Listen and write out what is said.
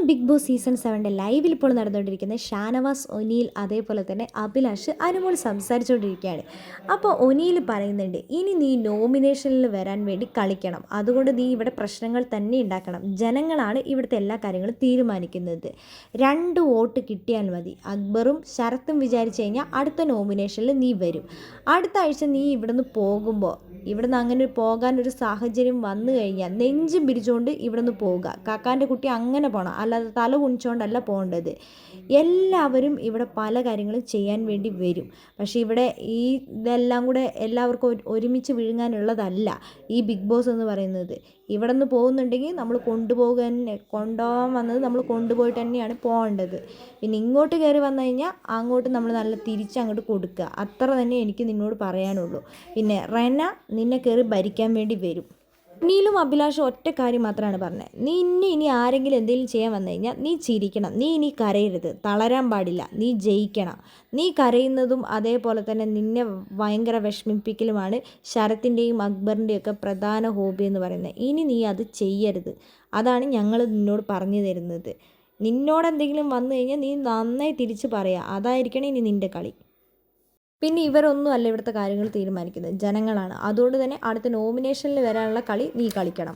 Big boss season 7 ലൈവിൽ ഇപ്പോൾ നടന്നുകൊണ്ടിരിക്കുന്നത് ഷാനവാസ്, ഒനീൽ, അതേപോലെ തന്നെ അഭിലാഷ്, അനുമോൾ സംസാരിച്ചുകൊണ്ടിരിക്കുകയാണ്. അപ്പോൾ ഒനീൽ പറയുന്നുണ്ട്, ഇനി നീ നോമിനേഷനിൽ വരാൻ വേണ്ടി കളിക്കണം, അതുകൊണ്ട് നീ ഇവിടെ പ്രശ്നങ്ങൾ തന്നെ ഉണ്ടാക്കണം. ജനങ്ങളാണ് ഇവിടുത്തെ എല്ലാ കാര്യങ്ങളും തീരുമാനിക്കുന്നത്. 2 വോട്ട് കിട്ടിയാൽ മതി. അക്ബറും ശരത്തും വിചാരിച്ചു കഴിഞ്ഞാൽ അടുത്ത നോമിനേഷനിൽ നീ വരും. അടുത്ത ആഴ്ച നീ ഇവിടുന്ന് പോകുമ്പോൾ, ഇവിടുന്ന് അങ്ങനെ പോകാനൊരു സാഹചര്യം വന്നു കഴിഞ്ഞാൽ നെഞ്ചും പിരിച്ചുകൊണ്ട് ഇവിടുന്ന് പോവുക. കാക്കാൻ്റെ കുട്ടി അങ്ങനെ പോകണം, അല്ലാതെ തല കുണിച്ചുകൊണ്ടല്ല പോകേണ്ടത്. എല്ലാവരും ഇവിടെ പല കാര്യങ്ങളും ചെയ്യാൻ വേണ്ടി വരും. പക്ഷേ ഇവിടെ ഇതെല്ലാം കൂടെ എല്ലാവർക്കും ഒരുമിച്ച് വിഴുങ്ങാനുള്ളതല്ല ഈ ബിഗ് ബോസ് എന്ന് പറയുന്നത്. ഇവിടെ നിന്ന് പോകുന്നുണ്ടെങ്കിൽ നമ്മൾ കൊണ്ടുപോകാൻ വന്നത് നമ്മൾ കൊണ്ടുപോയിട്ട് തന്നെയാണ് പോകേണ്ടത്. പിന്നെ ഇങ്ങോട്ട് കയറി വന്നു കഴിഞ്ഞാൽ അങ്ങോട്ട് നമ്മൾ നല്ല തിരിച്ചങ്ങോട്ട് കൊടുക്കുക. അത്ര തന്നെ എനിക്ക് നിന്നോട് പറയാനുള്ളൂ. പിന്നെ റെന നിന്നെ കയറി ഭരിക്കാൻ വേണ്ടി വരും. നീലും അഭിലാഷും ഒറ്റ കാര്യം മാത്രമാണ് പറഞ്ഞത്, നീ ഇനി ആരെങ്കിലും എന്തെങ്കിലും ചെയ്യാൻ വന്നു കഴിഞ്ഞാൽ നീ ചിരിക്കണം, നീ ഇനി കരയരുത്, തളരാൻ പാടില്ല, നീ ജയിക്കണം. നീ കരയുന്നതും അതേപോലെ തന്നെ നിന്നെ ഭയങ്കര വിഷമിപ്പിക്കലുമാണ് ശരത്തിൻ്റെയും അക്ബറിൻ്റെയും ഒക്കെ പ്രധാന ഹോബി എന്ന് പറയുന്നത്. ഇനി നീ അത് ചെയ്യരുത്. അതാണ് ഞങ്ങൾ നിന്നോട് പറഞ്ഞു തരുന്നത്. നിന്നോട് എന്തെങ്കിലും വന്നു കഴിഞ്ഞാൽ നീ നന്നായി തിരിച്ച് പറയുക. അതായിരിക്കണം ഇനി നിൻ്റെ കളി. പിന്നെ ഇവരൊന്നും അല്ല ഇവിടുത്തെ കാര്യങ്ങൾ തീരുമാനിക്കുന്നത്, ജനങ്ങളാണ്. അതുകൊണ്ട് തന്നെ അടുത്ത നോമിനേഷനിൽ വരാനുള്ള കളി നീ കളിക്കണം.